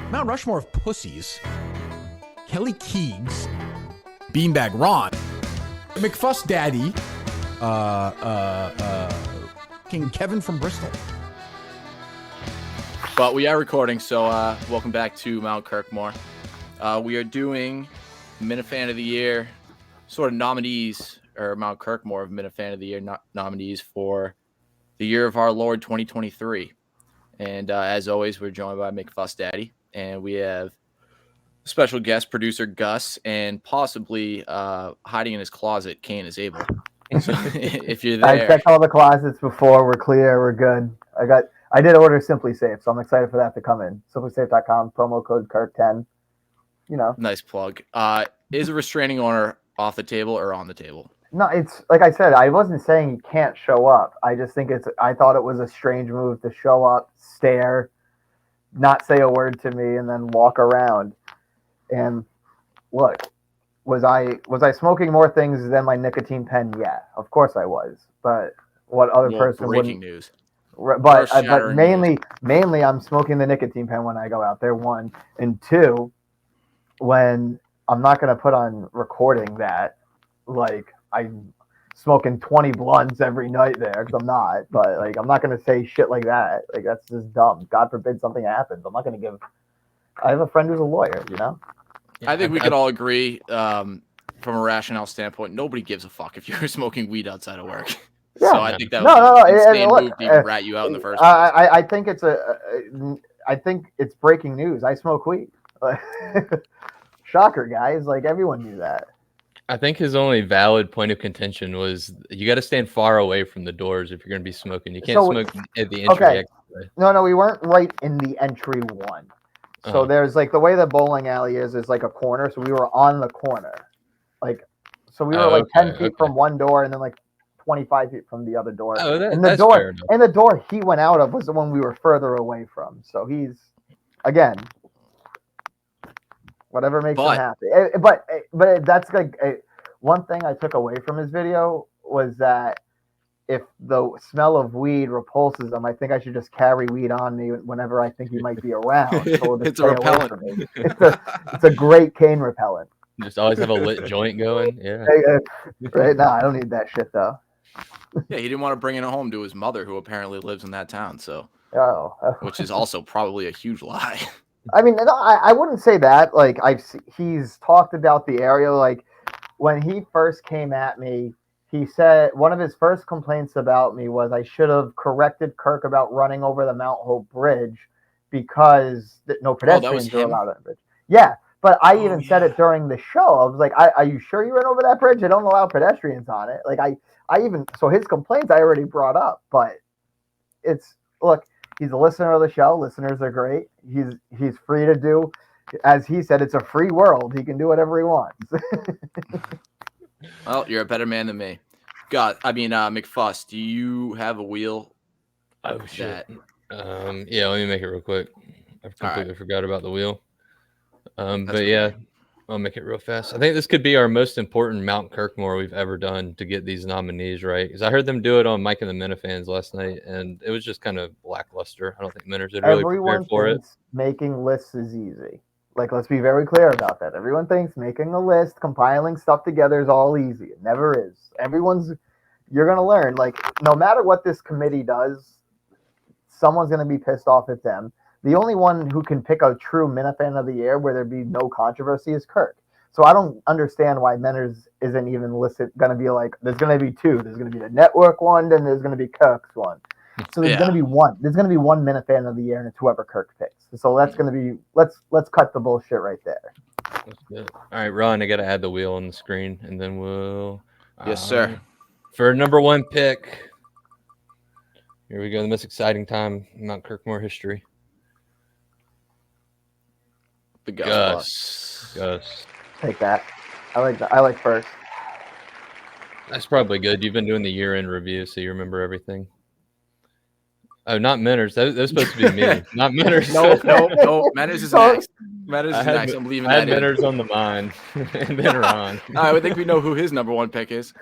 Mount Rushmore of pussies. Kelly Keegs, Beanbag Ron, McFuss Daddy, King Kevin from Bristol. But we are recording, so welcome back to Mount Kirkmore. We are doing Minifan of the Year, sort of nominees, or Mount Kirkmore of Minifan of the Year nominees for the year of our Lord 2023. And as always, we're joined by McFuss Daddy, and we have special guest producer Gus, and possibly hiding in his closet, Kane is able. So if you're there, I checked all the closets before. We're clear. We're good. I did order Simply Safe, so I'm excited for that to come in. SimplySafe.com, promo code Kirk10. You know, nice plug. Is a restraining order off the table or on the table? no, it's like I said. I wasn't saying you can't show up. I just think I thought it was a strange move to show up, stare, not say a word to me, and then walk around. And look, was I smoking more things than my nicotine pen? Yeah, of course I was. But what other person breaking wouldn't? News. But mainly I'm smoking the nicotine pen when I go out there. One and two, when I'm not going to put on recording that like I'm smoking 20 blunts every night there, because I'm not. But like I'm not going to say shit like that. Like that's just dumb. God forbid something happens. I'm not going to give. I have a friend who's a lawyer. You know. I think we could all agree, from a rationale standpoint, nobody gives a fuck if you're smoking weed outside of work. Yeah. So I think that was an insane move to even rat you out in the first place. I think I think it's breaking news. I smoke weed. Shocker, guys! Like everyone knew that. I think his only valid point of contention was you got to stand far away from the doors if you're going to be smoking. You can't smoke at the entry. Okay. No, we weren't right in the entry one. So there's like the way the bowling alley is like a corner. So we were on the corner, so we were 10 feet from one door and then like 25 feet from the other door. And the door he went out of was the one we were further away from. So he's, again, whatever makes him happy. But that's like one thing I took away from his video was that if the smell of weed repulses him, I think I should just carry weed on me whenever I think he might be around. So it's a repellent. It's a great cane repellent. Just always have a lit joint going. Yeah. Right now, I don't need that shit though. Yeah, he didn't want to bring it home to his mother, who apparently lives in that town. So, which is also probably a huge lie. I mean, I wouldn't say that. Like he's talked about the area. Like when he first came at me, he said one of his first complaints about me was I should have corrected Kirk about running over the Mount Hope Bridge because no pedestrians are allowed on the bridge. Yeah, but I even said it during the show. I was like, are you sure you ran over that bridge? I don't allow pedestrians on it. Like so his complaints I already brought up, but look, he's a listener of the show. Listeners are great. He's free to do, as he said, it's a free world. He can do whatever he wants. Well, you're a better man than me. McFuss, do you have a wheel? Oh, shit. Yeah, let me make it real quick. I completely forgot about the wheel. But yeah, I'll make it real fast. I think this could be our most important Mount Kirkmore we've ever done to get these nominees right. Because I heard them do it on Mike and the Minifans last night, and it was just kind of lackluster. I don't think Miners had really prepared for it. Making lists is easy. Like, let's be very clear about that. Everyone thinks making a list, compiling stuff together is all easy. It never is. You're going to learn. Like, no matter what this committee does, someone's going to be pissed off at them. The only one who can pick a true Minifan of the Year where there'd be no controversy is Kirk. So I don't understand why Meners isn't even listed. Going to be like, there's going to be two. There's going to be the network one, then there's going to be Kirk's one. So there's going to be one. There's going to be one Minifan of the Year, and it's whoever Kirk picks. So that's going to be. Let's cut the bullshit right there. That's good. All right, Ron, I got to add the wheel on the screen, and then we'll. Yes, sir. For number one pick, here we go. The most exciting time in Mount Kirkmore history. The Gus. Take that. I like first. That's probably good. You've been doing the year-end review, so you remember everything. Oh, not Miners. That was supposed to be me. Not Miners. No. Miners is next. Manners I is had, nice. I'm leaving I had that in. Manners on the mind, and then Ron. I would think we know who his number one pick is.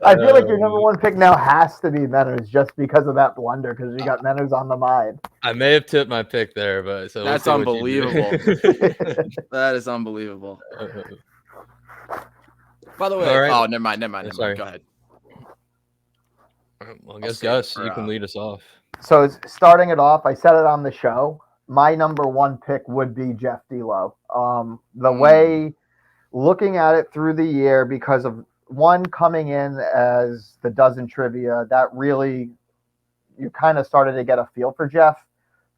I feel like your number one pick now has to be Menners just because of that blunder, because you got Menners on the mind. I may have tipped my pick there, but so That's we'll see what you do. unbelievable. That is unbelievable. By the way, All right. oh, never mind. Sorry. Go ahead. Well, I guess Gus, you can lead us off. So starting it off, I said it on the show. My number one pick would be Jeff D'Lo. The way, looking at it through the year, because of one coming in as the dozen trivia, that really, you kind of started to get a feel for Jeff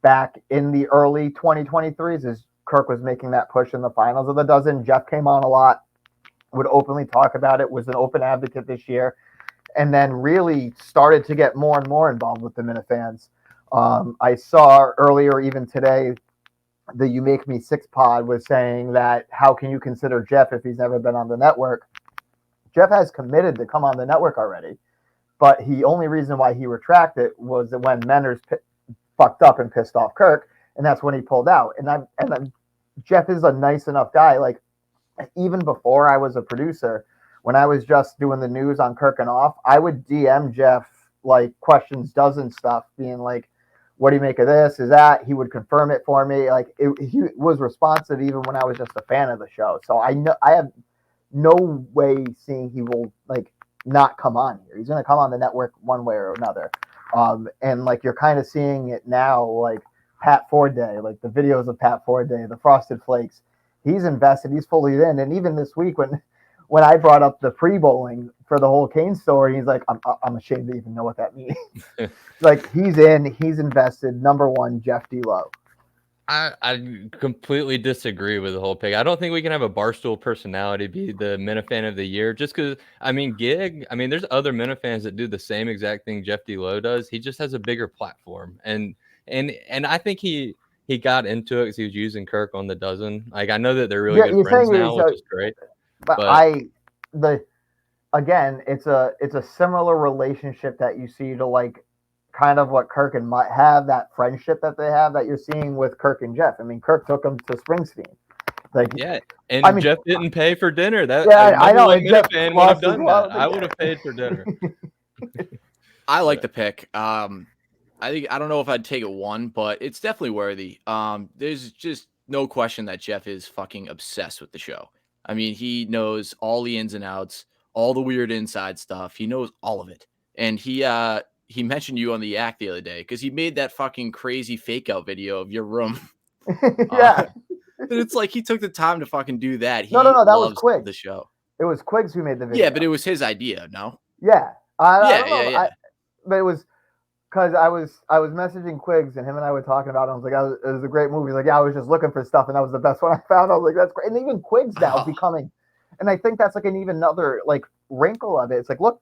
back in the early 2023s as Kirk was making that push in the finals of the dozen. Jeff came on a lot, would openly talk about it, was an open advocate this year, and then really started to get more and more involved with the Minifans. I saw earlier, even today, the You Make Me Six pod was saying that how can you consider Jeff if he's never been on the network? Jeff has committed to come on the network already, but the only reason why he retracted was when Menners fucked up and pissed off Kirk, and that's when he pulled out. And Jeff is a nice enough guy. Like, even before I was a producer, when I was just doing the news on Kirk and off, I would DM Jeff like questions dozen stuff, being like, what do you make of this? Is that? He would confirm it for me. Like, he was responsive even when I was just a fan of the show. So I know I have no way seeing he will like not come on here. He's going to come on the network one way or another. And like, you're kind of seeing it now, like Pat Ford Day, like the videos of Pat Ford Day, the Frosted Flakes. He's invested. He's fully in. And even this week when I brought up the pre-bowling for the whole Kane story, he's like, I'm ashamed to even know what that means. Like, he's in, he's invested. Number one, Jeff D'Lo. I completely disagree with the whole pick. I don't think we can have a Barstool personality be the Minifan of the year just because, there's other Minifans that do the same exact thing Jeff D'Lo does. He just has a bigger platform. And I think he got into it because he was using Kirk on the dozen. Like, I know that they're really good friends now, which is great. But again, it's a similar relationship that you see to like kind of what Kirk and Mike have, that friendship that they have that you're seeing with Kirk and Jeff. I mean, Kirk took him to Springsteen. Like, yeah, and Jeff didn't pay for dinner. That I know. Minifan would have done that. I would have paid for dinner. I like the pick. I don't know if I'd take it one, but it's definitely worthy. There's just no question that Jeff is fucking obsessed with the show. I mean, he knows all the ins and outs, all the weird inside stuff. He knows all of it. And he mentioned you on the Yak the other day because he made that fucking crazy fake out video of your room. Yeah. And it's like he took the time to fucking do that. No, that was Quiggs. The show. It was Quiggs who made the video. Yeah, but it was his idea, no? Yeah. I don't know. Yeah. But it was because I was messaging Quiggs and him and I were talking about it. I was like, it was a great movie. He's like, yeah, I was just looking for stuff and that was the best one I found. I was like, that's great. And even Quiggs now is becoming, and I think that's like an even another like wrinkle of it. It's like, look,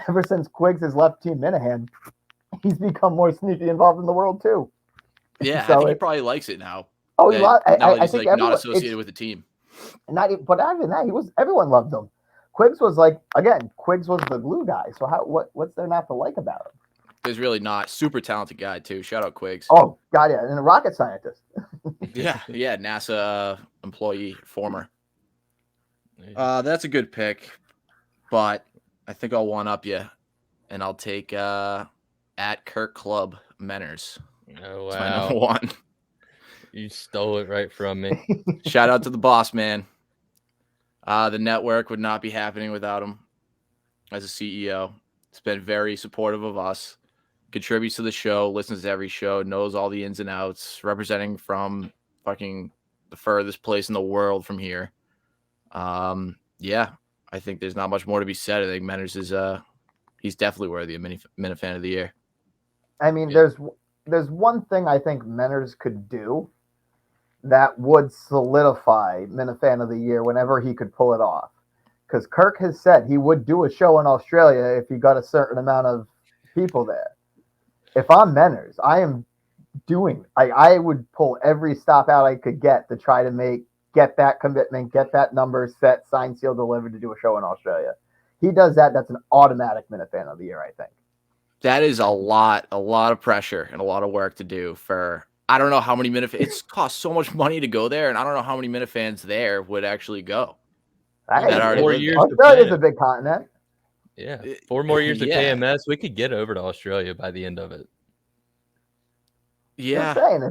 ever since Quiggs has left Team Minahan, he's become more sneaky involved in the world too. Yeah, so I think he probably likes it now. Oh, I think like not associated with the team. But even that, everyone loved him. Quiggs was like, again, Quiggs was the glue guy. So what's there not to like about him? There's really not. Super talented guy too. Shout out Quiggs. Oh God, yeah, and a rocket scientist. yeah, NASA employee, former. That's a good pick, but I think I'll one up you, and I'll take at Kirk Club Menners. Oh wow, that's my number one. You stole it right from me. Shout out to the boss man. The network would not be happening without him as a CEO. It's been very supportive of us. Contributes to the show, listens to every show, knows all the ins and outs, representing from fucking the furthest place in the world from here. Yeah, I think there's not much more to be said. I think Menners is he's definitely worthy of Minifan of the year. I mean, there's one thing I think Menners could do that would solidify Minifan of the year whenever he could pull it off. Because Kirk has said he would do a show in Australia if he got a certain amount of people there. If I'm Menners, I would pull every stop out I could get to try to get that commitment, get that number set, signed, sealed, delivered to do a show in Australia. He does that. That's an automatic Minifan of the year, I think. That is a lot of pressure and a lot of work to do for I don't know how many Minifans. It's cost so much money to go there, and I don't know how many Minifans there would actually go. That already 4 live years there. to Australia's plan a it. big continent. Yeah, 4 more years of Yeah. KMS. We could get over to Australia by the end of it. Yeah. Just saying,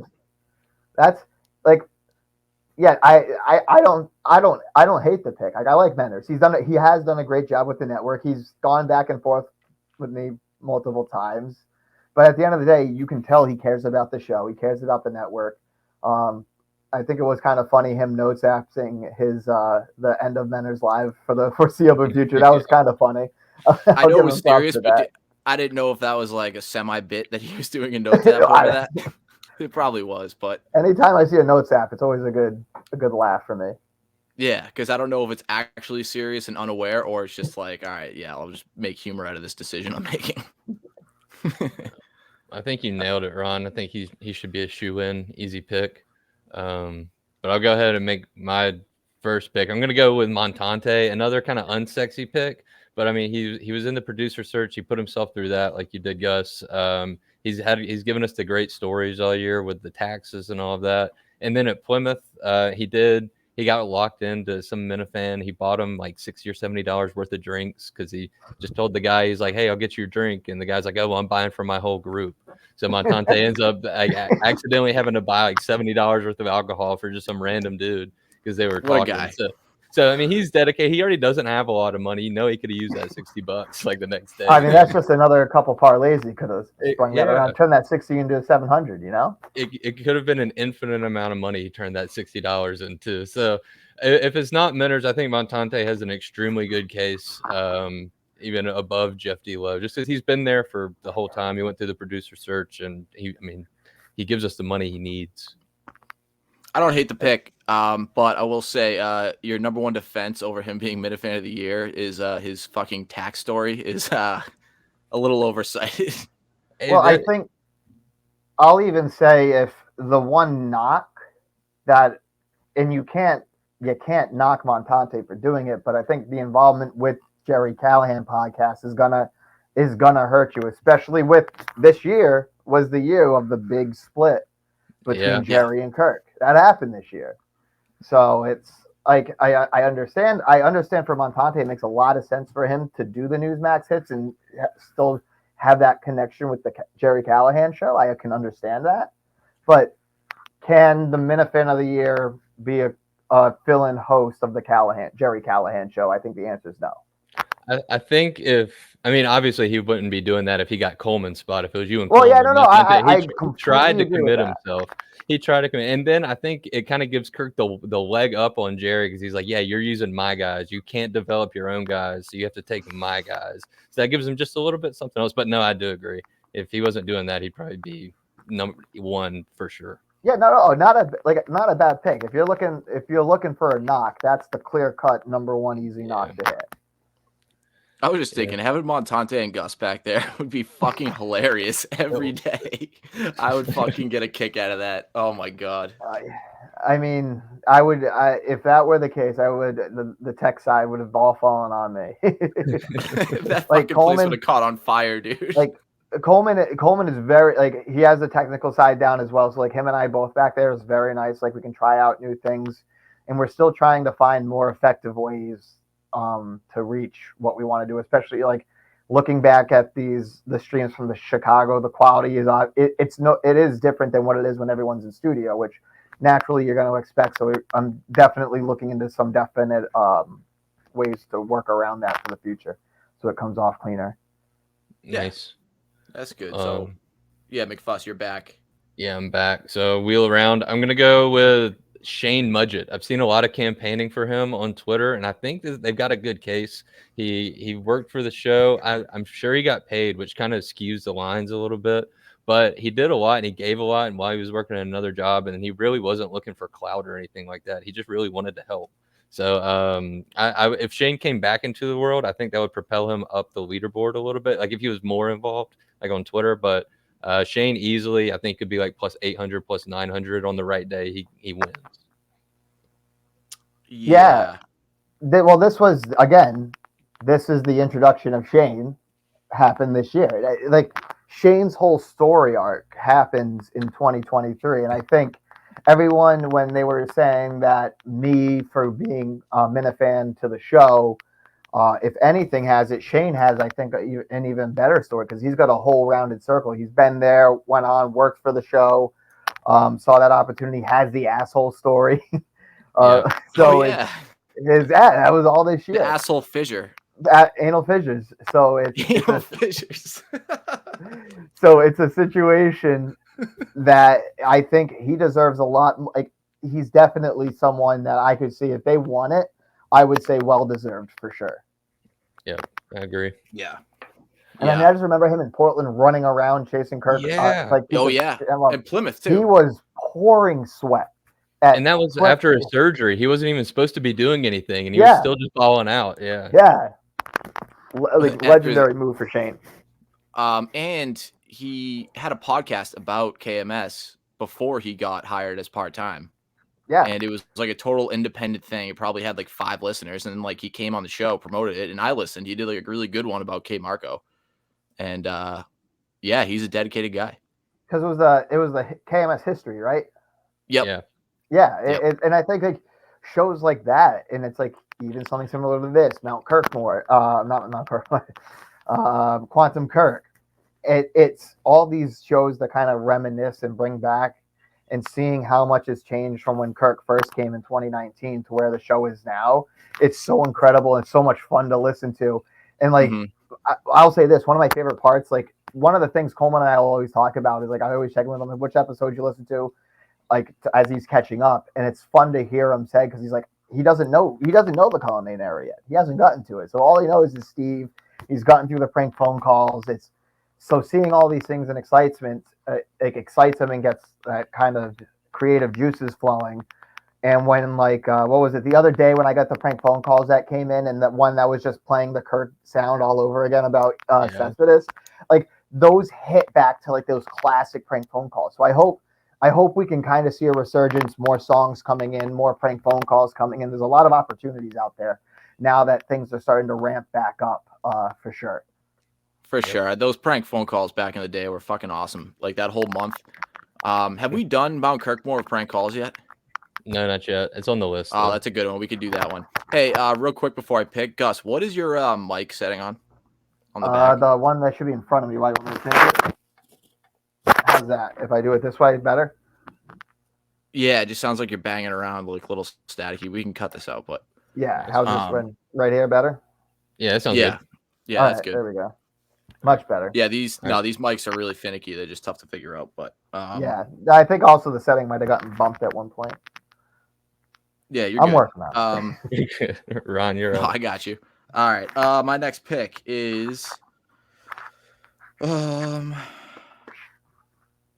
that's like, yeah. I don't hate the pick. Like, I like Menders. He has done a great job with the network. He's gone back and forth with me multiple times, but at the end of the day, you can tell he cares about the show. He cares about the network. I think it was kind of funny him notes apping his the end of Menders Live for the foreseeable future. That was kind of funny. I know it was give him props serious, for but that. I didn't know if that was like a semi bit that he was doing a note tab over that. It probably was, but Anytime I see a notes app, it's always a good laugh for me. yeah, because I don't know if it's actually serious and unaware, or it's just like, all right, yeah, I'll just make humor out of this decision I'm making. I think you nailed it, Ron. I think he should be a shoe-in, easy pick. But I'll go ahead and make my first pick. I'm going to go with Montante, another kind of unsexy pick. But I mean, he was in the producer search. He put himself through that, like you did, Gus. He's given us the great stories all year with the taxes and all of that. And then at Plymouth, he got locked into some Minifan. He bought him like $60 or $70 worth of drinks because he just told the guy, he's like, "Hey, I'll get you a drink." And the guy's like, "Oh, well, I'm buying for my whole group." So Montante ends up accidentally having to buy like $70 worth of alcohol for just some random dude because they were What a talking. guy. So I mean, he's dedicated. He already doesn't have a lot of money. You know, he could have used that $60 like the next day. I mean, that's just another couple parlays he could have sprung that yeah. around, turn that 60 into 700. You know, it could have been an infinite amount of money he turned that $60 into. So if it's not Menders, I think Montante has an extremely good case, even above Jeff D. Lowe, just because he's been there for the whole time. He went through the producer search, and he gives us the money he needs. I don't hate the pick, but I will say your number one defense over him being Minifan of the Year is his fucking tax story is a little oversighted. Well, I think I'll even say if the one knock that, and you can't knock Montante for doing it, but I think the involvement with Jerry Callahan podcast is gonna hurt you, especially with this year was the year of the big split between Jerry and Kirk. That happened this year. So it's like I understand for Montante, it makes a lot of sense for him to do the Newsmax hits and still have that connection with the Jerry Callahan show. I can understand that. But can the Minifan of the Year be a fill-in host of the Jerry Callahan show? I think the answer is no. I think obviously he wouldn't be doing that if he got Coleman's spot. If it was you and Coleman. He tried to commit himself. He tried to commit, and then I think it kind of gives Kirk the leg up on Jerry because he's like, "Yeah, you're using my guys. You can't develop your own guys, so you have to take my guys." So that gives him just a little bit something else. But no, I do agree. If he wasn't doing that, he'd probably be number one for sure. Yeah, no, not a bad pick. If you're looking for a knock, that's the clear-cut number one easy knock to hit. I was just thinking, having Montante and Gus back there would be fucking hilarious every day. I would fucking get a kick out of that. Oh my god. I mean, if that were the case, the tech side would have all fallen on me. That fucking place would have caught on fire, dude. Like Coleman is very he has the technical side down as well. So like him and I both back there is very nice. Like we can try out new things, and we're still trying to find more effective ways to reach what we want to do, especially like looking back at the streams from the Chicago. The quality is it is different than what it is when everyone's in studio, which naturally you're going to expect. So I'm definitely looking into some definite ways to work around that for the future, so it comes off cleaner. Nice, that's good. So yeah, McFuss, you're back. Yeah, I'm back. So wheel around. I'm gonna go with Shane Mudgett. I've seen a lot of campaigning for him on Twitter, and I think that they've got a good case. He worked for the show. I'm sure he got paid, which kind of skews the lines a little bit. But he did a lot, and he gave a lot, and while he was working at another job, and he really wasn't looking for clout or anything like that. He just really wanted to help. So if Shane came back into the world, I think that would propel him up the leaderboard a little bit. Like if he was more involved, like on Twitter. But Shane easily, I think, could be like plus 800, plus 900 on the right day. He wins. Yeah. Well, this is the introduction of Shane happened this year. Like Shane's whole story arc happens in 2023, and I think everyone, when they were saying that me for being a Minifan to the show, if anything has it, Shane has, I think, an even better story because he's got a whole rounded circle. He's been there, went on, worked for the show, saw that opportunity, has the asshole story. So yeah, that was all this year. the asshole fissure. Anal fissures. So Anal fissures. so it's a situation that I think he deserves a lot. Like he's definitely someone that I could see if they won it, I would say well deserved for sure. Yeah, I agree. Yeah. And I mean, I just remember him in Portland running around chasing Kirk. Yeah. And Plymouth too. He was pouring sweat. And that was after his surgery. He wasn't even supposed to be doing anything, and he was still just balling out. Yeah. Yeah. Like legendary move for Shane. And he had a podcast about KMS before he got hired as part-time. Yeah. And it was like a total independent thing. It probably had like 5 listeners, and like he came on the show, promoted it, and I listened. He did like a really good one about K Marco. And yeah, he's a dedicated guy. Because it was the KMS history, right? Yep. Yeah. And I think like shows like that, and it's like even something similar to this, Mount Kirkmore, not Kirkmore, Quantum Kirk. It's all these shows that kind of reminisce and bring back, and seeing how much has changed from when Kirk first came in 2019 to where the show is now. It's so incredible and so much fun to listen to. And like, I'll say this, one of my favorite parts, like one of the things Coleman and I will always talk about is like, I always check with him, like, which episode you listen to, like as he's catching up. And it's fun to hear him say, because he's like, he doesn't know the Colonnade area yet. He hasn't gotten to it. So all he knows is Steve. He's gotten through the prank phone calls. So seeing all these things and excitement, it excites him and gets that kind of creative juices flowing. And when like, what was it the other day when I got the prank phone calls that came in, and that one that was just playing the Kurt sound all over again about Cespedes, like those hit back to like those classic prank phone calls. So I hope we can kind of see a resurgence, more songs coming in, more prank phone calls coming in. There's a lot of opportunities out there now that things are starting to ramp back up, for sure. For sure. Those prank phone calls back in the day were fucking awesome. Like that whole month. Have we done Mount Kirkmore prank calls yet? No, not yet. It's on the list. Oh, that's a good one. We could do that one. Hey, real quick before I pick, Gus, what is your mic setting on the back? The one that should be in front of me. Why don't we change it? How's that? If I do it this way, better? Yeah, it just sounds like you're banging around like little staticky. We can cut this out, but yeah. How's this one? Right here, better? Yeah, it sounds good. Yeah, that's good. There we go. Much better. Yeah, these mics are really finicky. They're just tough to figure out. But yeah, I think also the setting might have gotten bumped at one point. Yeah, I'm working on it. Ron, you're up. I got you. All right. My next pick is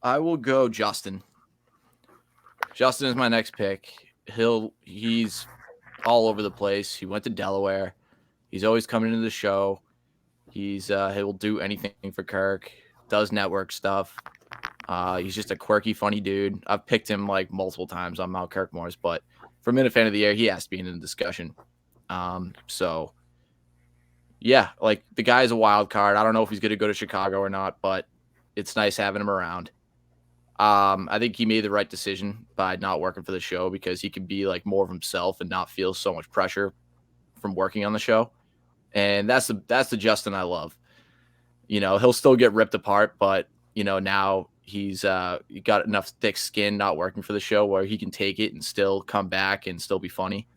I will go Justin. Justin is my next pick. He's all over the place. He went to Delaware. He's always coming into the show. He'll do anything for Kirk. Does network stuff. He's just a quirky, funny dude. I've picked him like multiple times on Mount Kirkmore's, but for Minifan of the Year, he has to be in the discussion. So yeah, like the guy's a wild card. I don't know if he's going to go to Chicago or not, but it's nice having him around. I think he made the right decision by not working for the show because he could be like more of himself and not feel so much pressure from working on the show. And that's the Justin I love. You know, he'll still get ripped apart, but you know, now he's got enough thick skin not working for the show where he can take it and still come back and still be funny.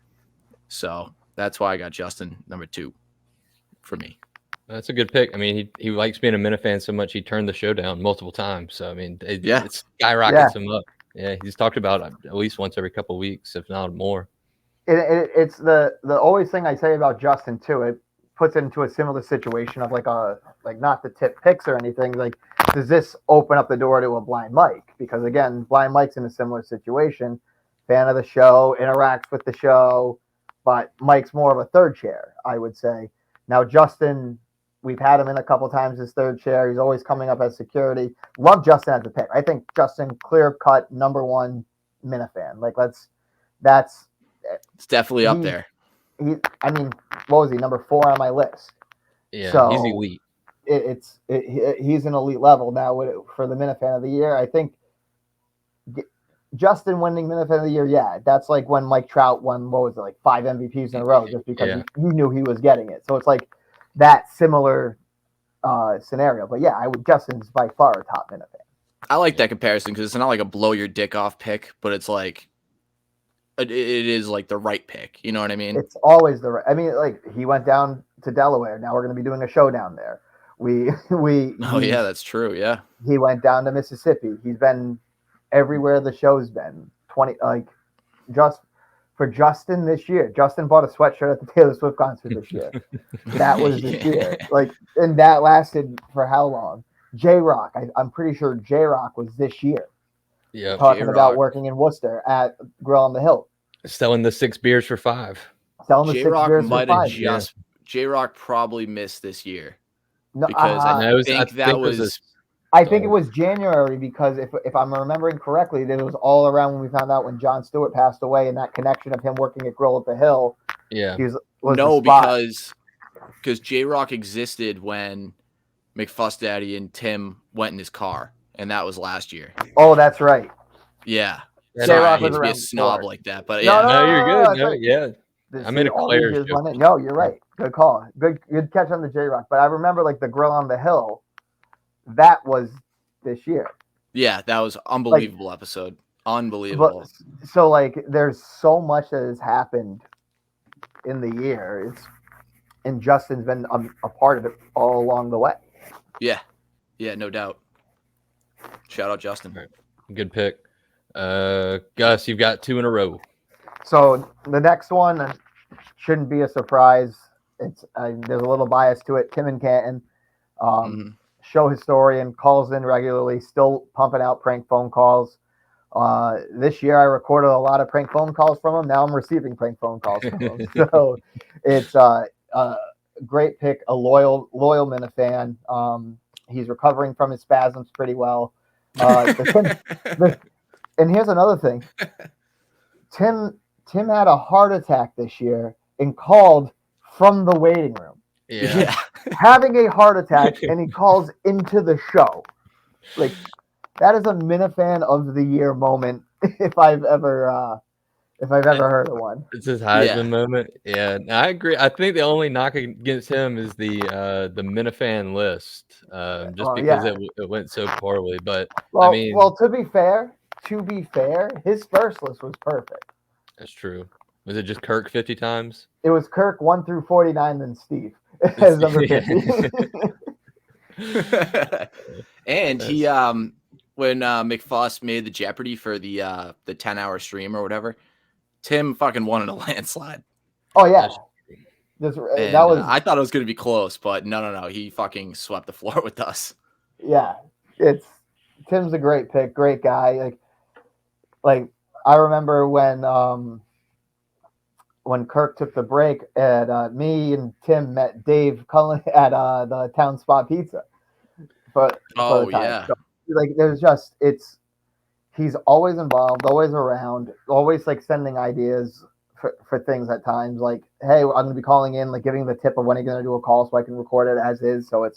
So that's why I got Justin number 2 for me. That's a good pick. I mean, he likes being a Minifan so much he turned the show down multiple times. So I mean, it skyrockets him up. Yeah, he's talked about it at least once every couple of weeks, if not more. It's the always thing I say about Justin too. It puts it into a similar situation of like not the tip picks or anything. Like, does this open up the door to a blind Mike? Because again, blind Mike's in a similar situation. Fan of the show, interacts with the show, but Mike's more of a third chair, I would say. Now Justin, we've had him in a couple times as third chair. He's always coming up as security. Love Justin as a pick. I think Justin clear cut number 1 Minifan. Like that's it's definitely up there. I mean, what was he? Number 4 on my list. Yeah, so, he's elite. he's an elite level now for the Minifan of the year. I think Justin winning Minifan of the year, yeah, that's like when Mike Trout won, what was it, like 5 MVPs in a row just because you knew he was getting it. So it's like that similar scenario. But yeah, Justin's by far a top Minifan. I like that comparison because it's not like a blow your dick off pick, but it's like it is like the right pick. You know what I mean? It's always the right. I mean, like he went down to Delaware. Now we're going to be doing a show down there. Oh yeah, that's true. Yeah, he went down to Mississippi. He's been everywhere the show's been. Just for Justin this year. Justin bought a sweatshirt at the Taylor Swift concert this year. That was this year. And that lasted for how long? J-Rock. I'm pretty sure J-Rock was this year. Yeah. Talking about working in Worcester at Grill on the Hill. Selling the 6 beers for $5. Selling the 6 beers for $5. Just J-Rock probably missed this year. No, because I think it was January because if I'm remembering correctly, it was all around when we found out when Jon Stewart passed away and that connection of him working at Grill at the Hill. Yeah. Because J-Rock existed when McFuss Daddy and Tim went in his car, and that was last year. Oh, that's right. Yeah. Sorry, I hate to be a snob like that, but yeah. No, you're good. No, yeah. I made a clear. No, you're right. Good call. Good catch on the J-Rock. But I remember like the Grill on the Hill. That was this year. Yeah, that was unbelievable episode. Unbelievable. So like, there's so much that has happened in the year. And Justin's been a part of it all along the way. Yeah, no doubt. Shout out Justin. Right. Good pick. Gus, you've got 2 in a row. So the next one shouldn't be a surprise. It's there's a little bias to it. Tim and Canton. Show historian, calls in regularly, still pumping out prank phone calls. This year I recorded a lot of prank phone calls from him. Now I'm receiving prank phone calls from him. So it's a great pick, a loyal Minifan. He's recovering from his spasms pretty well. And here's another thing. Tim had a heart attack this year and called from the waiting room. Yeah. Having a heart attack, and he calls into the show. Like, that is a Minifan of the year moment if I've ever heard of one. It's his Heisman moment. Yeah, I agree. I think the only knock against him is the Minifan list, just because it went so poorly. But to be fair, his first list was perfect. That's true. Was it just Kirk 50 times? It was Kirk 1 through 49, then Steve as number 50. And he when McFuss made the Jeopardy for the 10-hour stream or whatever, Tim fucking won in a landslide. Oh yeah. I thought it was going to be close, but no. He fucking swept the floor with us. Yeah. Tim's a great pick, great guy. Like I remember when Kirk took the break, and me and Tim met Dave Cullen at the Town Spot Pizza. Yeah. So, he's always involved, always around, always like sending ideas for things at times. Like, hey, I'm going to be calling in, like giving the tip of when he's going to do a call so I can record it as is. So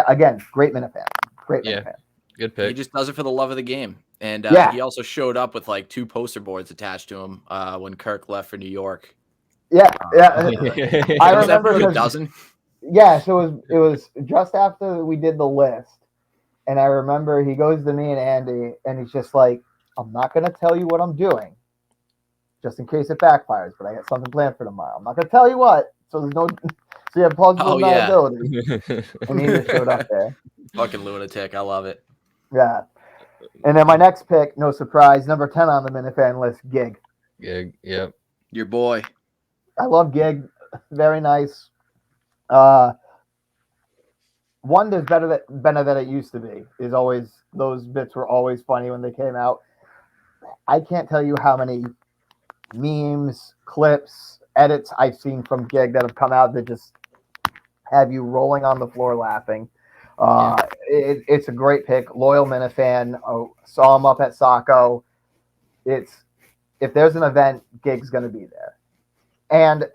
again, great Minifan. Great Minifan. Good pick. He just does it for the love of the game. And he also showed up with like 2 poster boards attached to him when Kirk left for New York. Yeah. I remember a dozen. Yeah, so it was just after we did the list, and I remember he goes to me and Andy, and he's just like, "I'm not gonna tell you what I'm doing, just in case it backfires, but I got something planned for tomorrow. I'm not gonna tell you what, so there's no, so you have plausible liability." And he just showed up there. Fucking lunatic, I love it. Yeah. And then my next pick, no surprise, number 10 on the Minifan list, Gig. Gig, yep. Your boy. I love Gig. Very nice. One that's better than it used to be. Is always, those bits were always funny when they came out. I can't tell you how many memes, clips, edits I've seen from Gig that have come out that just have you rolling on the floor laughing. It's a great pick. Loyal Minifan. Saw him up at Saco. If there's an event, Gig's going to be there. And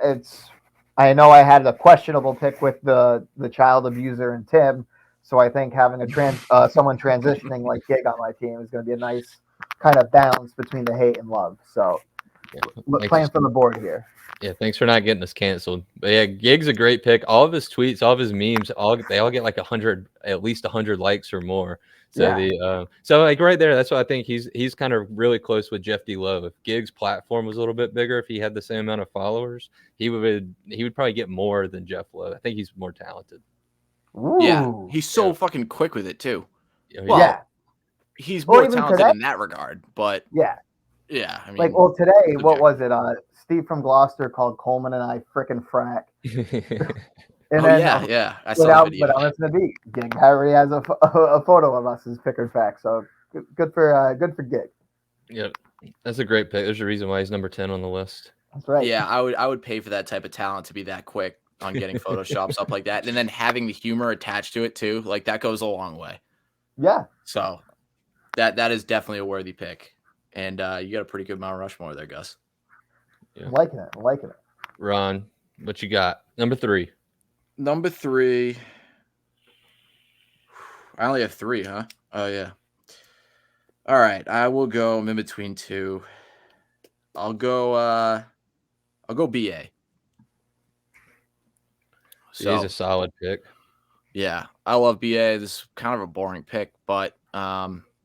I know I had a questionable pick with the child abuser and Tim, so I think having a someone transitioning like Gig on my team is going to be a nice kind of balance between the hate and love. So, playing for the board here. Yeah, thanks for not getting us canceled. But yeah, Gig's a great pick. All of his tweets, all of his memes, they all get like at least 100 likes or more. So so like right there, that's why I think he's kind of really close with Jeff D. Lowe. If Gig's platform was a little bit bigger, if he had the same amount of followers, he would probably get more than Jeff Lowe. I think he's more talented. Ooh. Yeah, he's so fucking quick with it too. He's Well, more even talented today? in that regard, but Yeah. I mean, Like, well, today, what was it? Steve from Gloucester called Coleman and I frickin' frack. And I saw the video. But I'm listening to beat. Gig already has a photo of us as Pickard Fact, so good for Gig. Yep, that's a great pick. There's a reason why he's number 10 on the list. That's right. Yeah, I would pay for that type of talent to be that quick on getting photoshops up like that, and then having the humor attached to it too. Like that goes a long way. Yeah. So that is definitely a worthy pick, and you got a pretty good Mount Rushmore there, Gus. Yeah. I'm liking it. Ron, what you got? Number 3. Number 3. I only have 3, huh? Oh yeah. All right, I will go. I'm in between 2. I'll go BA. So he's a solid pick. Yeah, I love BA. This is kind of a boring pick, but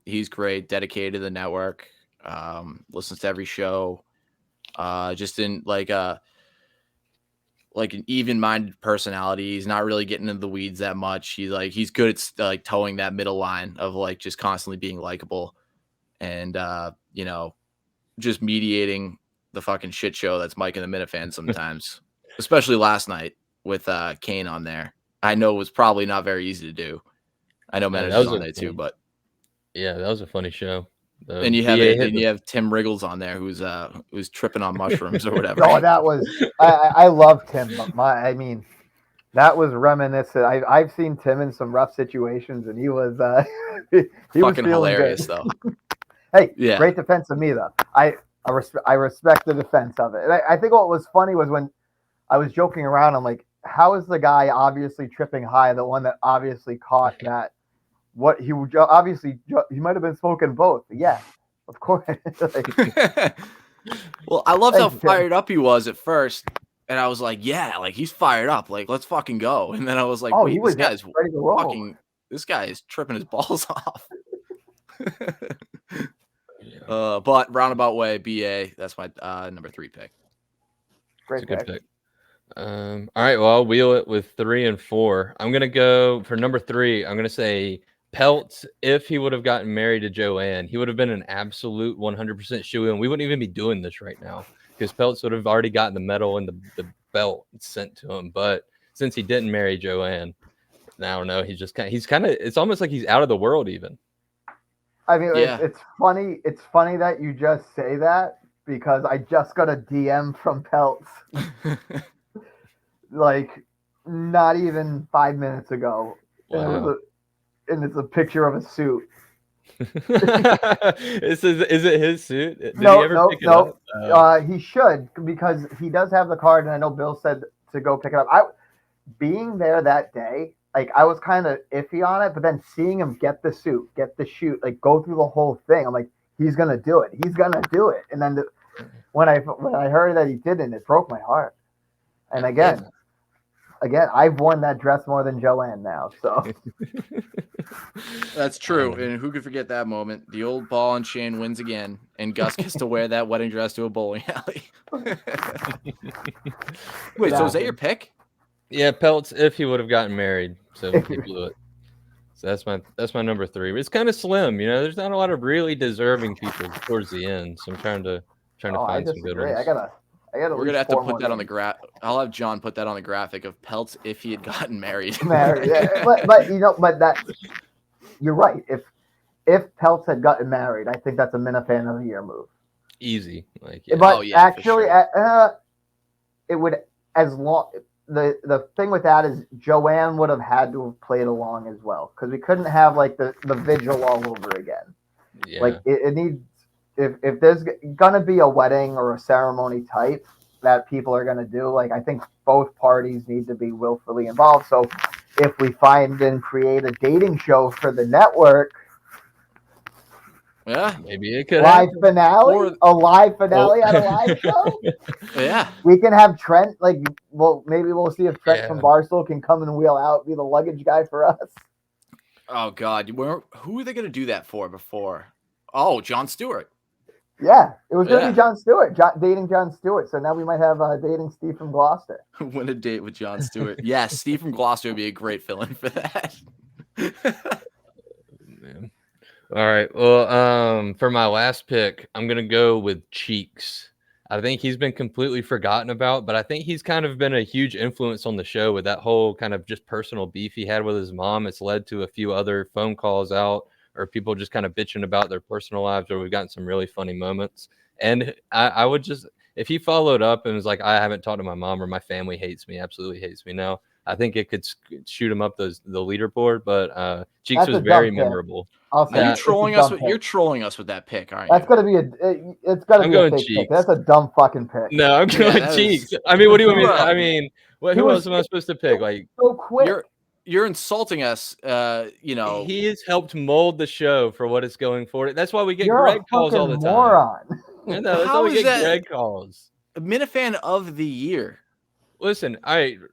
he's great, dedicated to the network, listens to every show, just in like an even-minded personality. He's not really getting into the weeds that much. He's good at like towing that middle line of like just constantly being likable and just mediating the fucking shit show that's Mike and the Minifan sometimes, especially last night with Kane on there. I know it was probably not very easy to do. I know Menace was on there too, but yeah, that was a funny show. And you have Tim Riggles on there who's tripping on mushrooms or whatever. Oh, that was I love Tim, but that was reminiscent. I've seen Tim in some rough situations, and he was he fucking was hilarious good. though. Hey, great defense of me though. I respect the defense of it. And I think what was funny was when I was joking around. I'm like, how is the guy obviously tripping high, the one that obviously caught that? What he would obviously he might have been smoking both. Yeah, of course. Well, I loved how fired up he was at first, and I was like, yeah, like he's fired up, like let's fucking go. And then I was like, oh, wait, he was this guy is tripping his balls off. But roundabout way, BA. That's my number 3 pick. Great good pick. All right, well, I'll wheel it with 3 and 4. I'm gonna go for number 3. I'm gonna say Peltz. If he would have gotten married to Joanne, he would have been an absolute 100% shoe-in. We wouldn't even be doing this right now because Peltz would have already gotten the medal and the belt sent to him. But since he didn't marry Joanne, I don't know. He's kind of. It's almost like he's out of the world even. I mean, it's funny. It's funny that you just say that because I just got a DM from Peltz. Like not even 5 minutes ago. Wow. And it's a picture of a suit. Is it his suit? Did he ever pick it up? He should, because he does have the card, and I know Bill said to go pick it up. Being there that day, like I was kind of iffy on it, but then seeing him get the suit, get the shoot, like go through the whole thing, I'm like, he's gonna do it. He's gonna do it. And then when I heard that he didn't, it broke my heart. And again, I've worn that dress more than Joanne now. So that's true. And who could forget that moment? The old ball and chain wins again, and Gus gets to wear that wedding dress to a bowling alley. Wait, so is that your pick? Yeah, Peltz. If he would have gotten married, so he blew it. So that's my number 3. It's kind of slim, you know. There's not a lot of really deserving people towards the end, so I'm trying to find some good ones. We're gonna have to put that on the graph. I'll have John put that on the graphic of Peltz if he had gotten married. Yeah, but that you're right. If Peltz had gotten married, I think that's a Minifan of the Year move. Easy, But actually, it would as long. The thing with that is Joanne would have had to have played along as well because we couldn't have like the vigil all over again. Yeah. Like it needs. If there's gonna be a wedding or a ceremony type, that people are going to do. Like, I think both parties need to be willfully involved. So if we find and create a dating show for the network, Yeah, maybe it could live happen. finale, a live finale at a live show. Yeah, We can have Trent. Like, well, maybe we'll see if Trent from Barstool can come and wheel out, be the luggage guy for us. Oh God, who are they going to do that for before? Oh, Jon Stewart. Yeah, it was going to be Jon Stewart, dating Jon Stewart. So now we might have dating Steve from Gloucester. Win a date with Jon Stewart. Yes, Steve from Gloucester would be a great fill-in for that. Man. All right. Well, for my last pick, I'm gonna go with Cheeks. I think he's been completely forgotten about, but I think he's kind of been a huge influence on the show with that whole kind of just personal beef he had with his mom. It's led to a few other phone calls out or people just kind of bitching about their personal lives, or we've gotten some really funny moments. And I would just, if he followed up and was like, I haven't talked to my mom or my family hates me, absolutely hates me now, I think it could shoot him up the leaderboard. But Cheeks was very memorable. You're trolling us. You're trolling us with that pick, aren't you? That's gonna be it's gonna be a fake pick. That's a dumb fucking pick. No, I'm going Cheeks. I mean, what do you want me? I mean, who else am I supposed to pick? Like, so quick. You're insulting us. You know, he has helped mold the show for what it's going for. That's why we get Greg calls all the time. Moron. No, that's why we get Greg calls. Minifan of the year. Listen,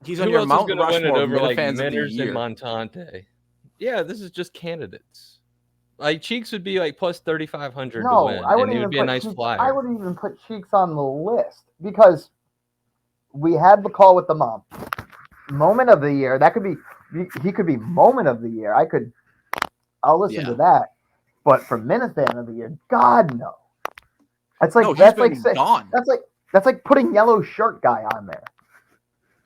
he's on your Mount Rushmore over like Minifans of the year. and Montante. Yeah, this is just candidates. Like Cheeks would be like plus 3,500 to win, and it would be a nice flyer. I wouldn't even put Cheeks on the list because we had the call with the mom. Moment of the year. That could be. He could be moment of the year. I'll listen to that. But for Minifan of the year, God no. That's like putting yellow shirt guy on there.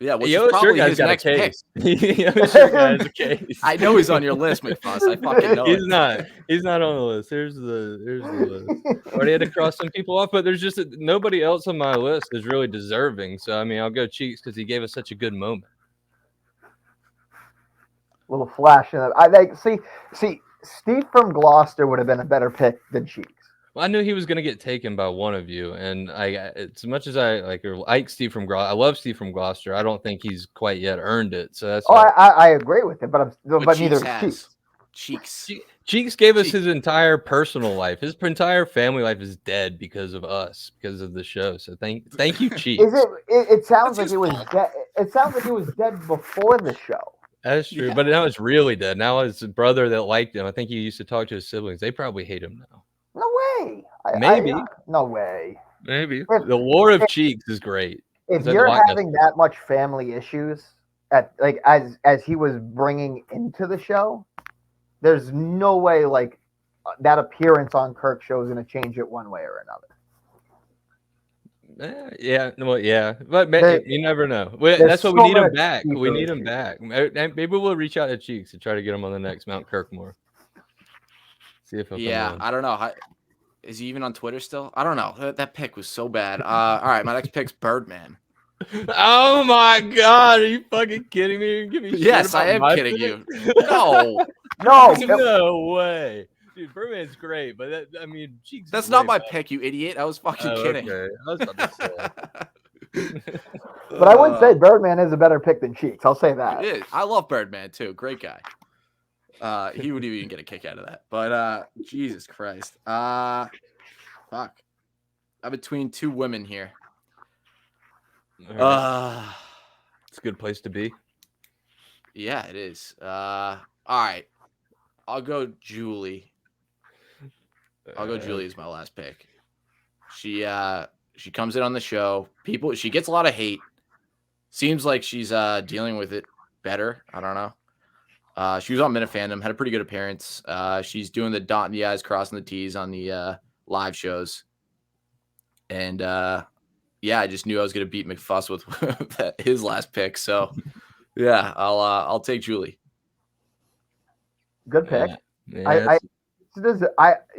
Yeah, which is probably his next pick. Yellow shirt guy has a case. I know he's on your list, McFuss. I fucking know. He's not. He's not on the list. Here's the list. Already had to cross some people off, but there's just nobody else on my list is really deserving. So I mean, I'll go Cheeks because he gave us such a good moment. Little flash in it. I like see Steve from Gloucester would have been a better pick than Cheeks. Well, I knew he was going to get taken by one of you, and as much as I like Steve from Gloucester, I love Steve from Gloucester. I don't think he's quite yet earned it. So that's. I agree with it, but neither has Cheeks. Cheeks gave us his entire personal life. His entire family life is dead because of us, because of the show. So thank you, Cheeks. It sounds like it was dead. It sounds like it was dead before the show. That's true, but now it's really dead. Now his brother that liked him, I think he used to talk to his siblings. They probably hate him now. No way. Maybe. No way. Maybe. The War of Cheeks is great. If you're having that much family issues, as he was bringing into the show, there's no way like that appearance on Kirk show is going to change it one way or another. Yeah, but you never know. That's why we need him back. We need him back. Maybe we'll reach out to Cheeks and try to get him on the next Mount Kirkmore. See if he'll come on. I don't know. Is he even on Twitter still? I don't know. That pick was so bad. All right, my next pick's Birdman. Oh my God, are you fucking kidding me? Yes, I am kidding you. No, no way. Dude, Birdman's great, but Cheeks. That's not my pick, you idiot. I was fucking kidding. Okay. I was about to say. But I would say Birdman is a better pick than Cheeks. I'll say that. It is. I love Birdman too. Great guy. He would even get a kick out of that. But Jesus Christ. Fuck. I'm between two women here. Right. It's a good place to be. Yeah, it is. All right. I'll go Julie. Julie as my last pick. She comes in on the show. She gets a lot of hate. Seems like she's dealing with it better. I don't know. She was on Minifandom, had a pretty good appearance. She's doing the dotting the I's, crossing the T's on the live shows. And I just knew I was gonna beat McFuss with his last pick. So yeah, I'll take Julie. Good pick.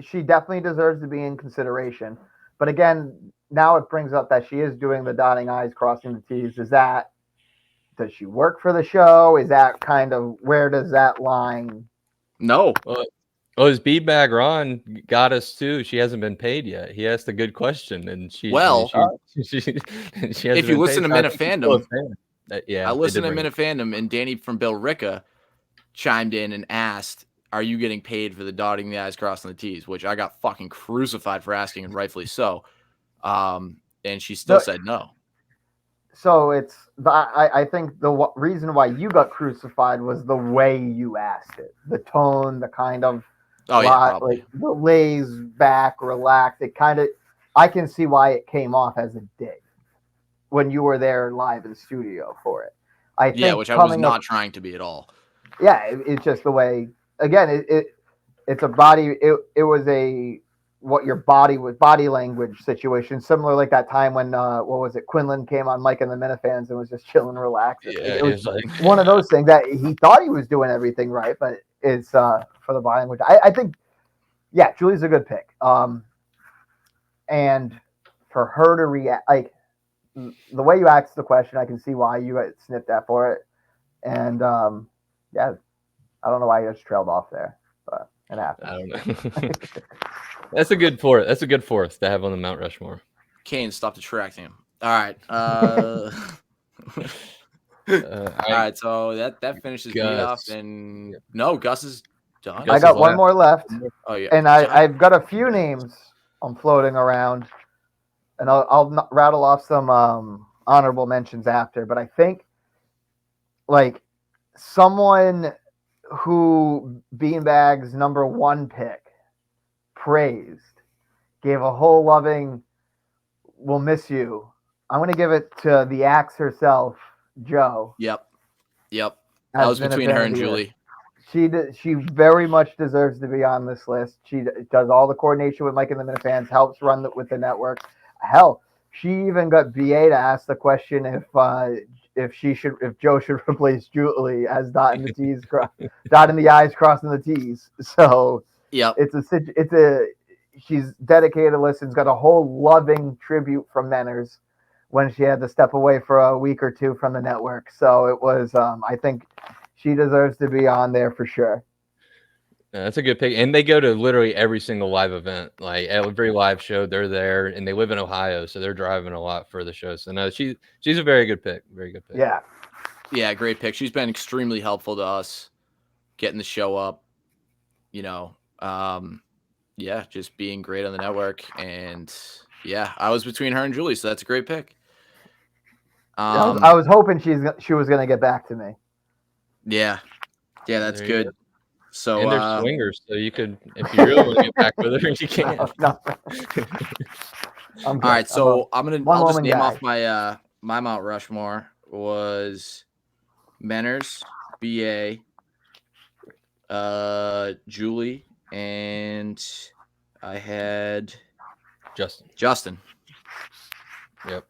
She definitely deserves to be in consideration. But again, now it brings up that she is doing the dotting I's, crossing the T's. Does she work for the show? Is that kind of, where does that line? No. Oh, his beanbag Ron got us too. She hasn't been paid yet. He asked a good question, and she hasn't if you been listen paid. to So I think she's still a Minifandom, fan. Yeah, I they listened did to bring it. Minifandom, and Danny from Bill Ricca chimed in and asked, "Are you getting paid for the dotting the i's, crossing the t's?" Which I got fucking crucified for asking, and rightfully so. And she still said no. So I think the reason why you got crucified was the way you asked it, the tone, the kind of Probably. like the lays back, relaxed. It kind of, I can see why it came off as a dig when you were there live in studio for it. I think which I was not trying to be at all. Yeah, it's just the way. Again, it's a body. It was a what your body was, body language situation, similar like that time when what was it, Quinlan came on Mike and the Minifans and was just chilling, relaxing. Yeah, it was like one of those things that he thought he was doing everything right, but it's for the body language. I think, yeah, Julie's a good pick. And for her to react, like the way you asked the question, I can see why you got snipped at for it. And yeah, I don't know why you just trailed off there, but it happened. I don't know. That's a good fourth. That's a good fourth to have on the Mount Rushmore. Kane, stop distracting him. All right. All right. So that finishes me off. And no, Gus is done. I got one more left. Oh yeah. And I've got a few names I'm floating around, and I'll rattle off some honorable mentions after. But I think like someone who Beanbag's number one pick praised, gave a whole loving, "We'll miss you." I'm going to give it to the axe herself, Joe. Yep. That was between her and Julie. She very much deserves to be on this list. She does all the coordination with Mike and the Minifans, helps run with the network. Hell, she even got BA to ask the question if Joe should replace Julie as dotting the T's, dotting the I's, crossing the T's. So yeah, she's dedicated, listens, got a whole loving tribute from Menners when she had to step away for a week or two from the network. So it was, I think she deserves to be on there for sure. Yeah, that's a good pick. And they go to literally every single live event, like every live show, they're there, and they live in Ohio, so they're driving a lot for the show. So no, she's a very good pick. Very good pick. Yeah, great pick. She's been extremely helpful to us getting the show up. Just being great on the network. And yeah, I was between her and Julie, so that's a great pick. I was hoping she was going to get back to me. Yeah, that's good. So and they're swingers, so you could, if you really want to get back with her, you can. No. All right, so I'll just name off my my Mount Rushmore was Menners, BA, Julie, and I had Justin. Yep.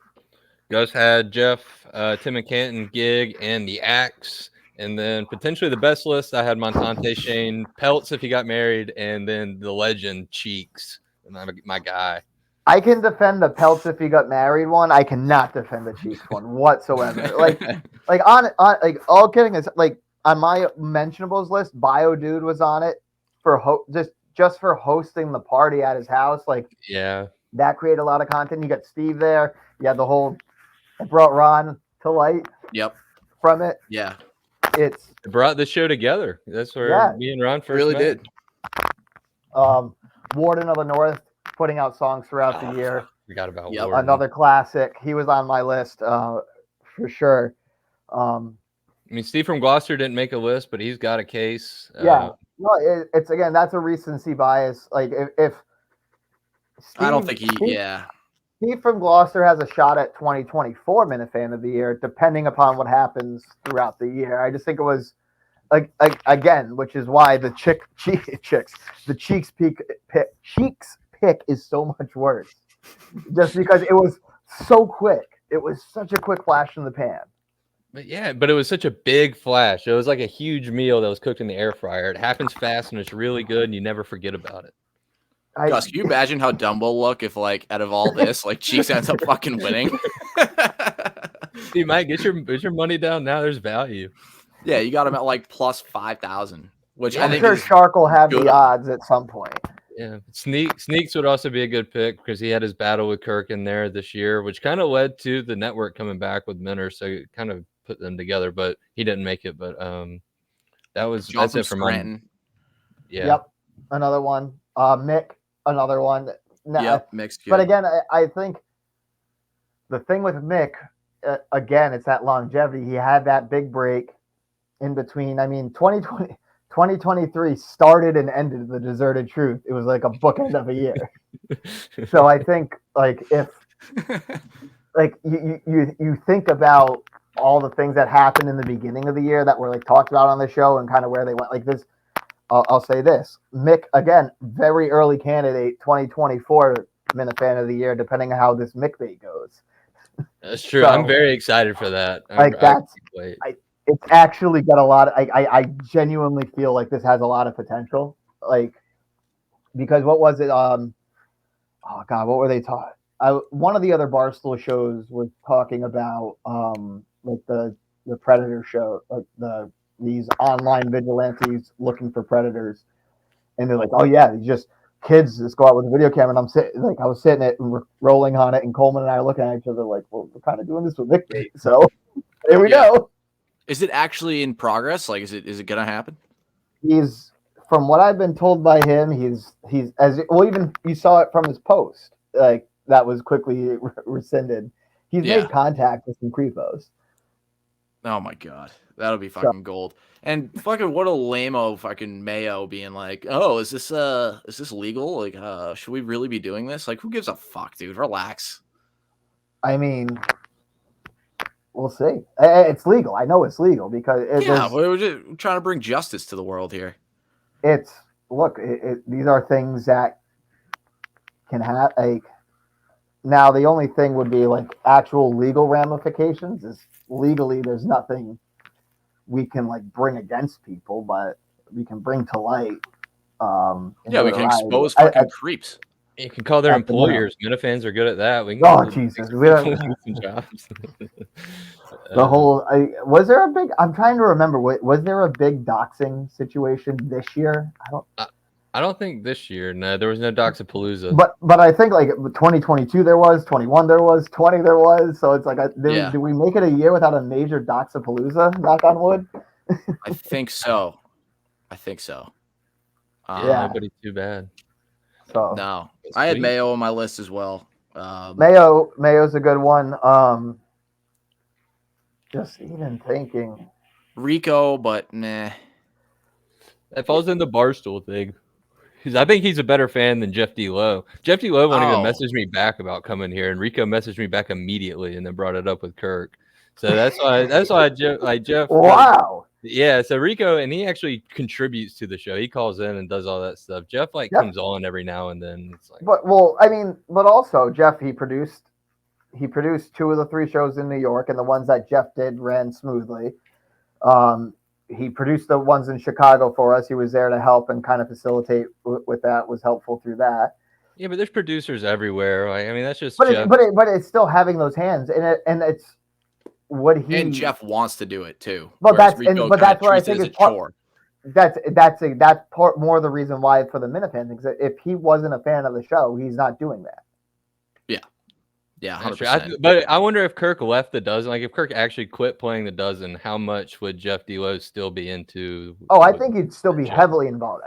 Gus had Jeff, Tim and Canton, Gig, and the Axe. And then potentially the best list, I had Montante, Shane, Peltz if he got married, and then the legend Cheeks, my guy. I can defend the Peltz if he got married one. I cannot defend the Cheeks one whatsoever. like all kidding is like on my mentionables list, Bio Dude was on it for just for hosting the party at his house. Like, yeah, that created a lot of content. You got Steve there. You had the whole, it brought Ron to light. Yep. From it. Yeah. It brought the show together. That's where me and Ron first really met. did. Warden of the North putting out songs throughout the year. Forgot about Warden. Another classic. He was on my list for sure. I mean, Steve from Gloucester didn't make a list, but he's got a case. No, it's again, that's a recency bias. Like if Steve, I don't think Steve from Gloucester has a shot at 2024 Minifan of the Year, depending upon what happens throughout the year. I just think it was, again, which is why the Cheeks pick is so much worse, just because it was so quick. It was such a quick flash in the pan. But it was such a big flash. It was like a huge meal that was cooked in the air fryer. It happens fast and it's really good, and you never forget about it. Gus, can you imagine how dumb we'll look if, like, out of all this, like, Cheeks ends up fucking winning? You might get your money down now. There's value. Yeah, you got him at like plus 5,000. which I'm I think sure is Shark will have good the on odds at some point. Yeah, Sneaks would also be a good pick because he had his battle with Kirk in there this year, which kind of led to the network coming back with Minner, so it kind of put them together. But he didn't make it. But that's it for mine. Yeah. Yep, another one. Mick, another one. Yep, mixed. But again, I think the thing with Mick, again, it's that longevity. He had that big break in between. I mean, 2023 started and ended the Deserted Truth. It was like a bookend of a year. So I think like if like you think about all the things that happened in the beginning of the year that were like talked about on the show and kind of where they went like this. I'll say this. Mick, again, very early candidate, 2024 Minifan of the Year, depending on how this Mick bait goes. That's true. So, I'm very excited for that. It's actually got a lot of, I genuinely feel like this has a lot of potential. Like, because what was it? Oh God, what were they talking? One of the other Barstool shows was talking about like the Predator show, like these online vigilantes looking for predators, and they're like, oh yeah, it's just kids just go out with a video camera, and I was sitting it and we're rolling on it, and Coleman and I are looking at each other like, well, we're kind of doing this with Nick Bait, so here we go. Is it actually in progress? Like, is it gonna happen? He's, from what I've been told by him, he's as well. Even you saw it from his post, like that was quickly rescinded. He's made contact with some creepos. Oh my God, that'll be fucking gold. And fucking what a lame-o fucking Mayo being like, oh, is this legal? Like, should we really be doing this? Like, who gives a fuck, dude? Relax. I mean, we'll see. It's legal. I know it's legal because we're just trying to bring justice to the world here. It's these are things that can have like. Now the only thing would be like actual legal ramifications. Is legally there's nothing we can like bring against people, but we can bring to light. We can expose fucking creeps. You can call their employers. Minifans are good at that. We can Jesus, we have some jobs. The whole was there a big? I'm trying to remember. Was there a big doxing situation this year? I don't think this year. No, there was no Doxapalooza. But I think like 2022 there was, 21 there was, 20 there was. So it's like, did we make it a year without a major Doxapalooza? Knock on wood. I think so. Nobody too bad. So no, I had Mayo on my list as well. Mayo's a good one. Just even thinking Rico, but nah. That falls in the Barstool thing. Because I think he's a better fan than Jeff D. Lowe. Jeff D. Lowe won't even message me back about coming here, and Rico messaged me back immediately and then brought it up with Kirk. So that's why Jeff. Wow. Yeah, so Rico, and he actually contributes to the show. He calls in and does all that stuff. Jeff comes on every now and then. It's like, but also Jeff, he produced 2 of the 3 shows in New York, and the ones that Jeff did ran smoothly. He produced the ones in Chicago for us. He was there to help and kind of facilitate with that. Was helpful through that. Yeah, but there's producers everywhere. I mean, that's just. But it's still having those hands, and it's what he. And Jeff wants to do it too. But that's what I think is part. That's part more of the reason why for the Minifan things. If he wasn't a fan of the show, he's not doing that. Yeah, 100%. But I wonder if Kirk left the dozen. Like, if Kirk actually quit playing the dozen, how much would Jeff D. Lowe still be into? Oh, I think he'd still be heavily involved.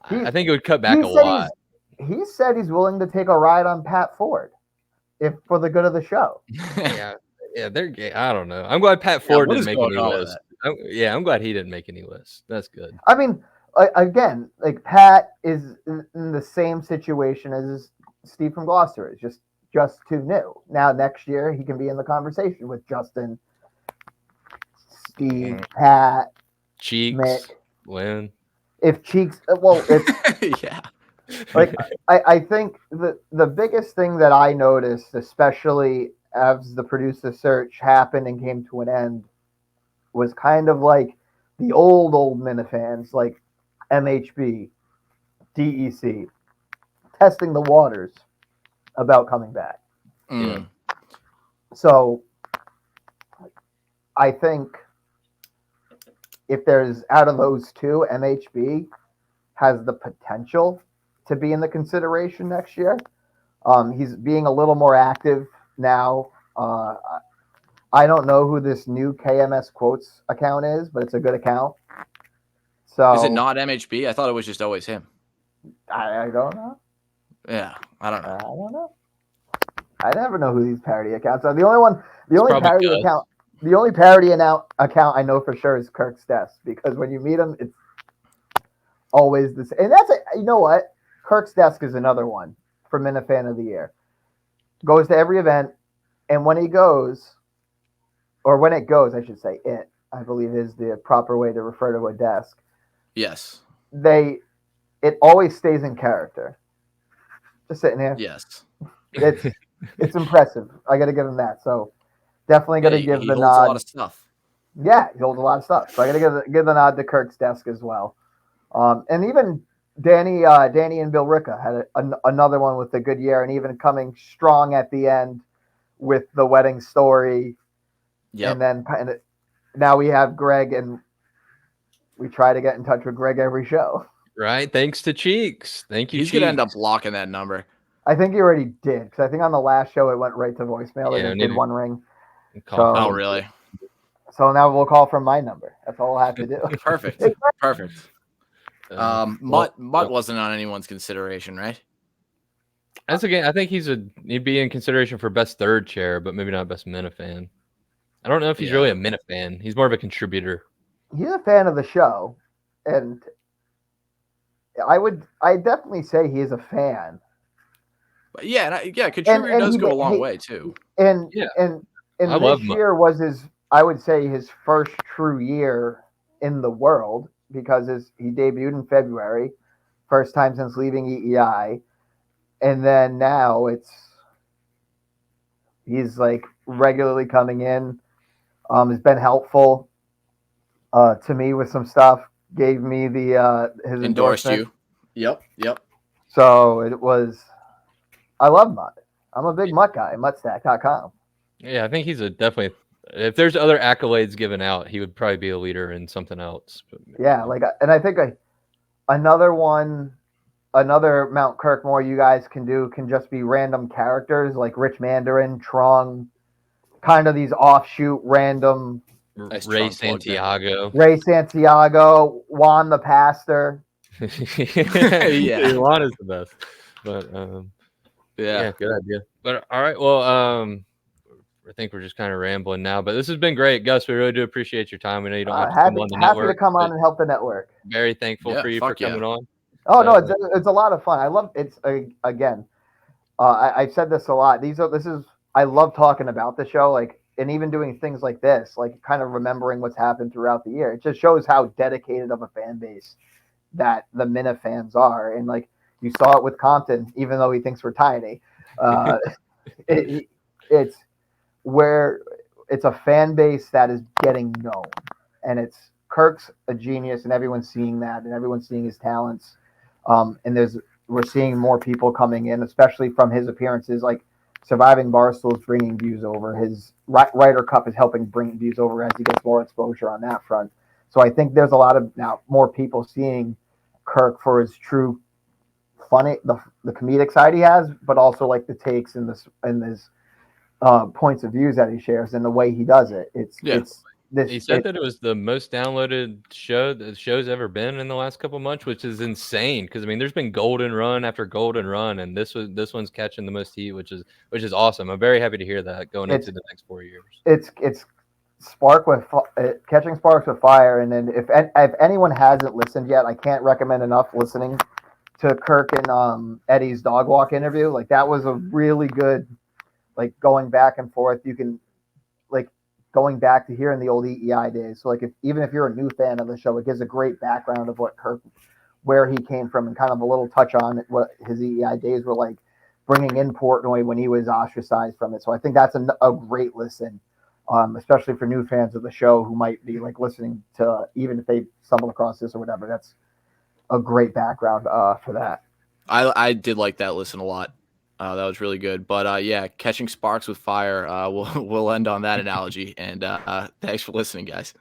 I think it would cut back a lot. He said he's willing to take a ride on Pat Ford, if for the good of the show. Yeah, they're gay. I don't know. I'm glad Pat Ford didn't make any lists. I'm glad he didn't make any lists. That's good. I mean, again, like Pat is in the same situation as Steve from Gloucester is, just too new. Now next year he can be in the conversation with Justin, Steve, Pat, Cheeks, Mick. Lynn. If Cheeks, yeah. Like I think the biggest thing that I noticed, especially as the producer search happened and came to an end, was kind of like the old Minifans, like MHB, DEC, testing the waters about coming back. So I think if there's out of those two, MHB has the potential to be in the consideration next year. He's being a little more active now. I don't know who this new KMS Quotes account is, but it's a good account. So Is it not MHB? I thought it was just always him. I don't know. Yeah, I don't know. I don't know. I never know who these parody accounts are. The only parody account I know for sure is Kirk's Desk, because when you meet him, it's always the same. And that's it. You know what? Kirk's Desk is another one for Minifan of the Year. Goes to every event, and when it goes, I should say, I believe is the proper way to refer to a desk. Yes. It always stays in character. Just sitting here. Yes. It's impressive. I got to give him that. So definitely got to give he the holds nod. a lot of stuff. Yeah, he holds a lot of stuff. So I got to give the nod to Kirk's Desk as well. And even Danny and Bill Ricca had another one with a good year, and even coming strong at the end with the wedding story. Yeah. And then now we have Greg, and we try to get in touch with Greg every show. Right. Thanks to Cheeks. Thank you. He's gonna end up blocking that number. I think he already did, because I think on the last show it went right to voicemail. Yeah, It did one ring. Oh, really? So now we'll call from my number. That's all we'll have to do. Perfect. Perfect. Mutt wasn't on anyone's consideration, right? That's again. I think he'd be in consideration for best third chair, but maybe not best Minifan. I don't know if he's really a Minifan. He's more of a contributor. He's a fan of the show, and I definitely say he is a fan. But contributor does go a long way too. And I love this year was I would say his first true year in the world, because he debuted in February, first time since leaving EEI, and then now he's like regularly coming in. Has been helpful to me with some stuff. Gave me the his endorsed endorsement. You. Yep. So it was. I love Mutt. I'm a big Mutt guy. Muttstack.com. Yeah, I think he's definitely. If there's other accolades given out, he would probably be a leader in something else. But, yeah, and I think another Mount Kirkmore you guys can do can just be random characters like Rich Mandarin, Trung, kind of these offshoot random. Ray Santiago, Juan the Pastor. Yeah, Juan is the best. But yeah, good idea. But all right, well, I think we're just kind of rambling now, but this has been great, Gus. We really do appreciate your time. We know you don't have to come on the network. Happy to come on and help the network. Very thankful for you for coming on. Oh no, it's a lot of fun. I love it's again. I've said this a lot. I love talking about the show, like, and even doing things like this, like kind of remembering what's happened throughout the year. It just shows how dedicated of a fan base that the Minifans are, and like you saw it with Compton, even though he thinks we're tiny. It's where it's a fan base that is getting known, and Kirk's a genius, and everyone's seeing that, and everyone's seeing his talents. And we're seeing more people coming in, especially from his appearances. Like Surviving Barstool is bringing views over. His Ryder Cup is helping bring views over as he gets more exposure on that front. So I think there's a lot of now more people seeing Kirk for his true funny, the comedic side he has, but also like the takes and his points of views that he shares and the way he does it. He said that it was the most downloaded show that the show's ever been in the last couple of months, which is insane. Because I mean, there's been golden run after golden run, and this one's catching the most heat, which is awesome. I'm very happy to hear that going into the next 4 years. It's catching sparks with fire. And then if anyone hasn't listened yet, I can't recommend enough listening to Kirk and Eddie's dog walk interview. Like that was a really good, like going back and forth. You can like going back to hearing the old EEI days. So like even if you're a new fan of the show, it gives a great background of what Kirk, where he came from, and kind of a little touch on what his EEI days were like, bringing in Portnoy when he was ostracized from it. So I think that's a great listen, especially for new fans of the show who might be like listening to, even if they stumble across this or whatever. That's a great background for that. I did like that listen a lot. That was really good. But yeah, catching sparks with fire. We'll end on that analogy. And thanks for listening, guys.